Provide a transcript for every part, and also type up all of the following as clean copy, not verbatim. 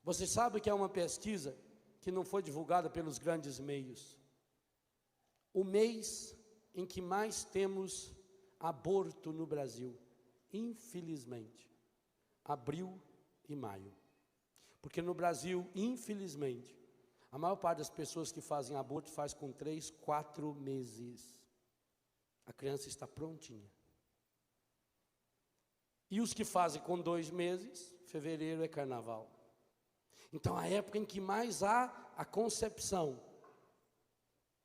Você sabe que é uma pesquisa que não foi divulgada pelos grandes meios. O mês em que mais temos aborto no Brasil, infelizmente, abril e maio. Porque no Brasil, infelizmente, a maior parte das pessoas que fazem aborto faz com 3, 4 meses. A criança está prontinha. E os que fazem com 2 meses, fevereiro é carnaval. Então, a época em que mais há a concepção,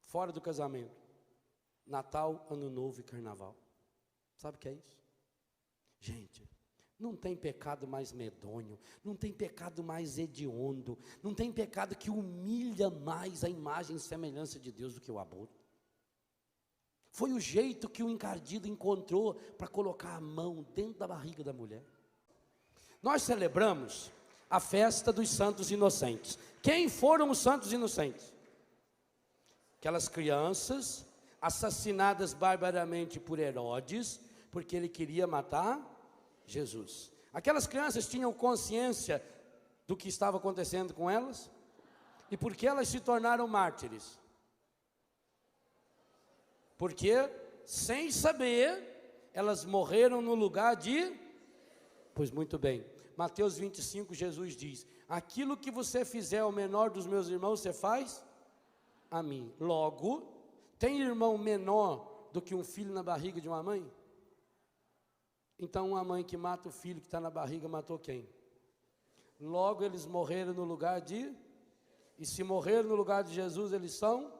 fora do casamento, Natal, Ano Novo e Carnaval. Sabe o que é isso? Gente, não tem pecado mais medonho, não tem pecado mais hediondo, não tem pecado que humilha mais a imagem e semelhança de Deus do que o aborto. Foi o jeito que o encardido encontrou para colocar a mão dentro da barriga da mulher. Nós celebramos a festa dos santos inocentes. Quem foram os santos inocentes? Aquelas crianças assassinadas barbaramente por Herodes, porque ele queria matar Jesus. Aquelas crianças tinham consciência do que estava acontecendo com elas? E por que elas se tornaram mártires? Porque, sem saber, elas morreram no lugar de... Pois muito bem, Mateus 25, Jesus diz: aquilo que você fizer ao menor dos meus irmãos, você faz a mim. Logo, tem irmão menor do que um filho na barriga de uma mãe? Então uma mãe que mata o filho que está na barriga, matou quem? Logo eles morreram no lugar de... E se morreram no lugar de Jesus, eles são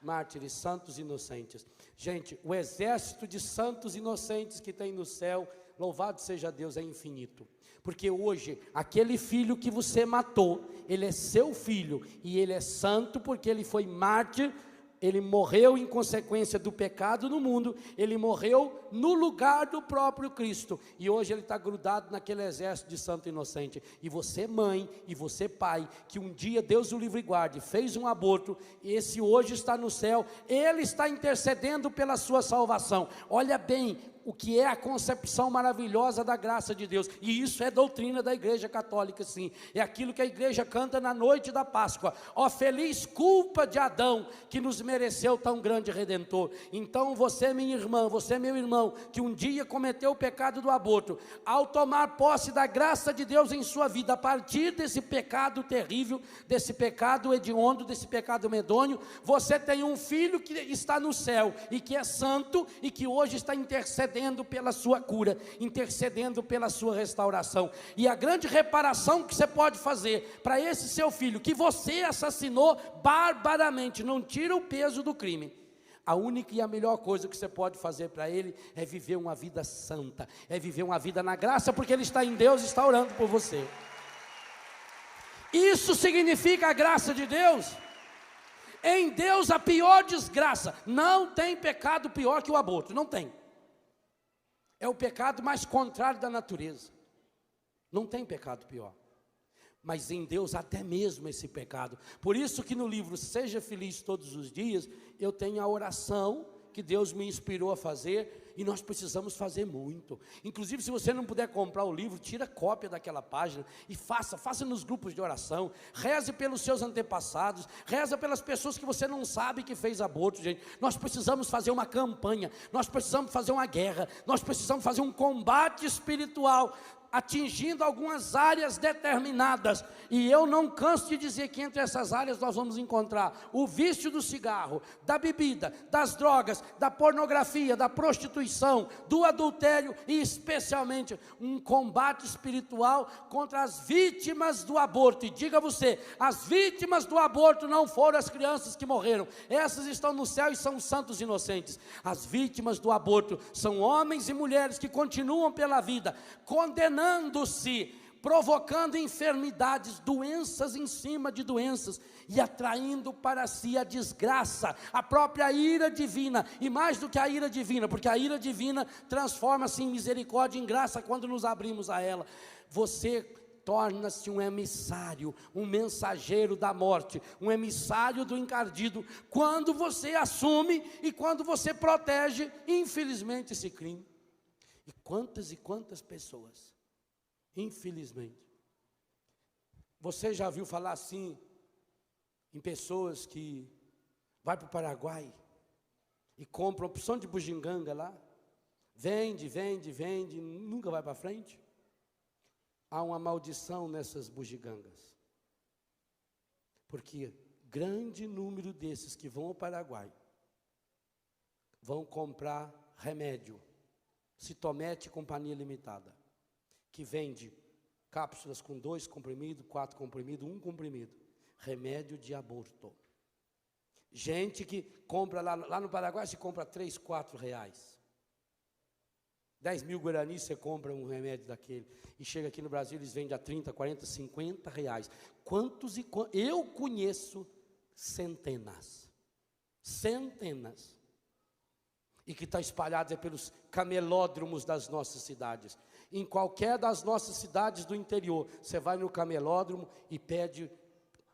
mártires, santos inocentes. Gente, o exército de santos inocentes que tem no céu, louvado seja Deus, é infinito. Porque hoje, aquele filho que você matou, ele é seu filho, e ele é santo porque ele foi mártir. Ele morreu em consequência do pecado no mundo, ele morreu no lugar do próprio Cristo, e hoje ele está grudado naquele exército de santo inocente. E você mãe, e você pai, que um dia Deus o livre e guarde, fez um aborto, e esse hoje está no céu, ele está intercedendo pela sua salvação. Olha bem o que é a concepção maravilhosa da graça de Deus, e isso é doutrina da Igreja Católica, sim, é aquilo que a igreja canta na noite da Páscoa: ó feliz culpa de Adão, que nos mereceu tão grande Redentor. Então você, minha irmã, você, meu irmão, que um dia cometeu o pecado do aborto, ao tomar posse da graça de Deus em sua vida, a partir desse pecado terrível, desse pecado hediondo, desse pecado medonho, você tem um filho que está no céu, e que é santo, e que hoje está intercedendo pela sua cura, intercedendo pela sua restauração. E a grande reparação que você pode fazer para esse seu filho, que você assassinou barbaramente, não tira o peso do crime. A única e a melhor coisa que você pode fazer para ele é viver uma vida santa, é viver uma vida na graça, porque ele está em Deus e está orando por você. Isso significa a graça de Deus. Em Deus a pior desgraça, não tem pecado pior que o aborto, não tem. É o pecado mais contrário da natureza. Não tem pecado pior. Mas em Deus até mesmo esse pecado. Por isso que no livro Seja Feliz Todos os Dias, eu tenho a oração que Deus me inspirou a fazer, e nós precisamos fazer muito. Inclusive, se você não puder comprar o livro, tira cópia daquela página e faça nos grupos de oração. Reze pelos seus antepassados, reza pelas pessoas que você não sabe que fez aborto, gente. Nós precisamos fazer uma campanha, nós precisamos fazer uma guerra, nós precisamos fazer um combate espiritual, atingindo algumas áreas determinadas. E eu não canso de dizer que entre essas áreas nós vamos encontrar o vício do cigarro, da bebida, das drogas, da pornografia, da prostituição, do adultério, e especialmente um combate espiritual contra as vítimas do aborto. E diga você, as vítimas do aborto não foram as crianças que morreram, essas estão no céu e são santos inocentes. As vítimas do aborto são homens e mulheres que continuam pela vida, condenando-se, provocando enfermidades, doenças em cima de doenças, e atraindo para si a desgraça, a própria ira divina, e mais do que a ira divina, porque a ira divina transforma-se em misericórdia, em graça, quando nos abrimos a ela. Você torna-se um emissário, um mensageiro da morte, um emissário do encardido, quando você assume e quando você protege, infelizmente, esse crime. E quantas pessoas, infelizmente, Você já viu falar assim em pessoas que vai para o Paraguai e compram uma opção de bugiganga lá? Vende, nunca vai para frente? Há uma maldição nessas bugigangas. Porque grande número desses que vão ao Paraguai vão comprar remédio, Citomete Companhia Limitada, que vende cápsulas com 2 comprimidos, 4 comprimidos, 1 comprimido, remédio de aborto. Gente que compra lá no Paraguai, se compra 3, 4 reais. 10 mil guaranis você compra um remédio daquele. E chega aqui no Brasil, eles vendem a 30, 40, 50 reais. Quantos e quantos? Eu conheço centenas. E que está espalhado pelos camelódromos das nossas cidades. Em qualquer das nossas cidades do interior, você vai no camelódromo e pede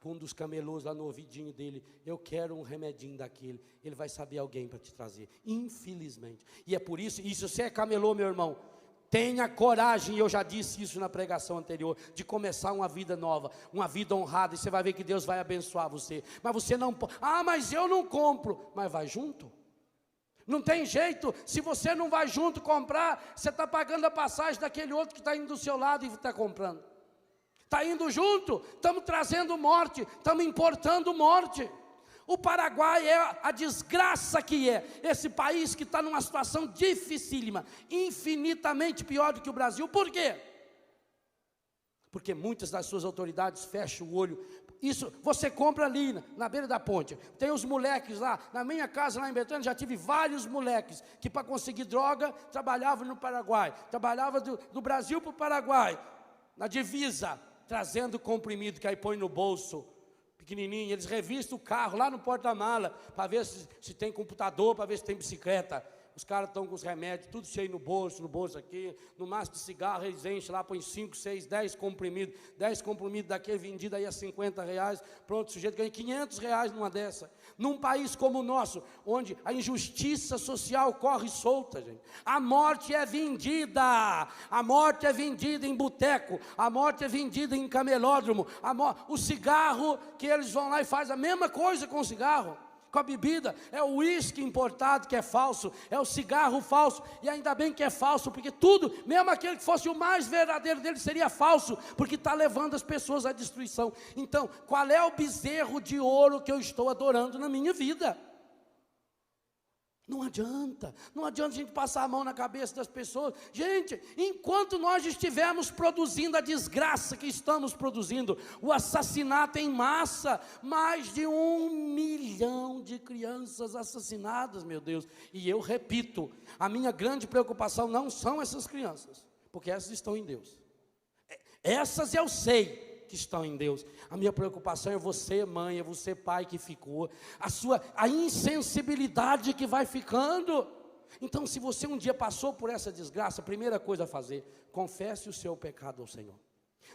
para um dos camelôs lá no ouvidinho dele: eu quero um remedinho daquele. Ele vai saber alguém para te trazer, infelizmente. E é por isso, e se você é camelô, meu irmão, tenha coragem, eu já disse isso na pregação anterior, de começar uma vida nova, uma vida honrada, e você vai ver que Deus vai abençoar você. Mas você não pode, mas eu não compro. Mas vai junto. Não tem jeito, se você não vai junto comprar, você está pagando a passagem daquele outro que está indo do seu lado e está comprando. Está indo junto, estamos trazendo morte, estamos importando morte. O Paraguai é a desgraça que é, esse país que está numa situação dificílima, infinitamente pior do que o Brasil. Por quê? Porque muitas das suas autoridades fecham o olho. Isso, você compra ali, na beira da ponte, tem os moleques lá, na minha casa lá em Betânia, já tive vários moleques, que para conseguir droga, trabalhavam no Paraguai, trabalhavam do Brasil para o Paraguai, na divisa, trazendo comprimido, que aí põe no bolso, pequenininho, eles revistam o carro lá no porta-mala, para ver se tem computador, para ver se tem bicicleta. Os caras estão com os remédios, tudo cheio no bolso aqui, no máximo de cigarro, eles enchem lá, põem 5, 6, 10 comprimidos, 10 comprimidos daquele vendido aí a 50 reais, pronto, o sujeito ganha 500 reais numa dessa. Num país como o nosso, onde a injustiça social corre solta, gente, a morte é vendida em boteco, a morte é vendida em camelódromo, o cigarro que eles vão lá e fazem a mesma coisa com o cigarro. Com a bebida, é o uísque importado que é falso, é o cigarro falso, e ainda bem que é falso, porque tudo, mesmo aquele que fosse o mais verdadeiro dele, seria falso, porque está levando as pessoas à destruição. Então, qual é o bezerro de ouro que eu estou adorando na minha vida? Não adianta a gente passar a mão na cabeça das pessoas. Gente, enquanto nós estivermos produzindo a desgraça que estamos produzindo, o assassinato em massa, mais de 1 milhão de crianças assassinadas, meu Deus. E eu repito, a minha grande preocupação não são essas crianças, porque essas estão em Deus. Essas eu sei que estão em Deus. A minha preocupação é você, mãe, é você, pai, que ficou, a insensibilidade que vai ficando. Então, se você um dia passou por essa desgraça, a primeira coisa a fazer, confesse o seu pecado ao Senhor.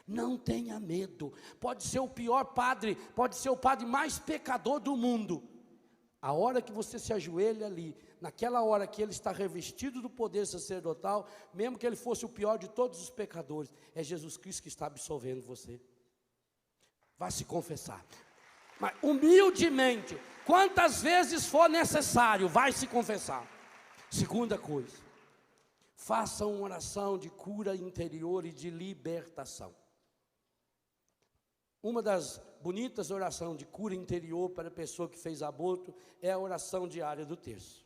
Não tenha medo. Pode ser o pior padre, pode ser o padre mais pecador do mundo. A hora que você se ajoelha ali, naquela hora que ele está revestido do poder sacerdotal, mesmo que ele fosse o pior de todos os pecadores, é Jesus Cristo que está absolvendo você. Vai se confessar, mas humildemente, quantas vezes for necessário, vai se confessar. Segunda coisa, faça uma oração de cura interior e de libertação. Uma das bonitas orações de cura interior para a pessoa que fez aborto é a oração diária do terço,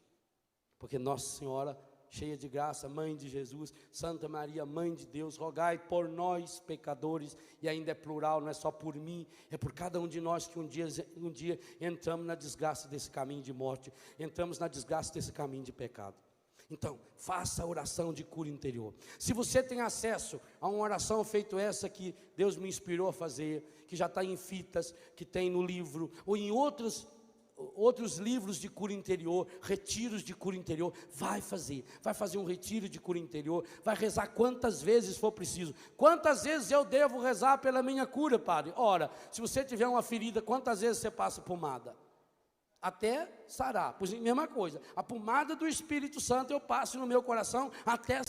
porque Nossa Senhora, cheia de graça, Mãe de Jesus, Santa Maria, Mãe de Deus, rogai por nós pecadores, e ainda é plural, não é só por mim, é por cada um de nós que um dia entramos na desgraça desse caminho de morte, entramos na desgraça desse caminho de pecado. Então, faça a oração de cura interior. Se você tem acesso a uma oração feita essa que Deus me inspirou a fazer, que já está em fitas, que tem no livro, ou em outros livros de cura interior, retiros de cura interior, vai fazer um retiro de cura interior, vai rezar quantas vezes for preciso. Quantas vezes eu devo rezar pela minha cura, padre? Ora, se você tiver uma ferida, quantas vezes você passa pomada? Até sarar. Pois é, mesma coisa, a pomada do Espírito Santo eu passo no meu coração até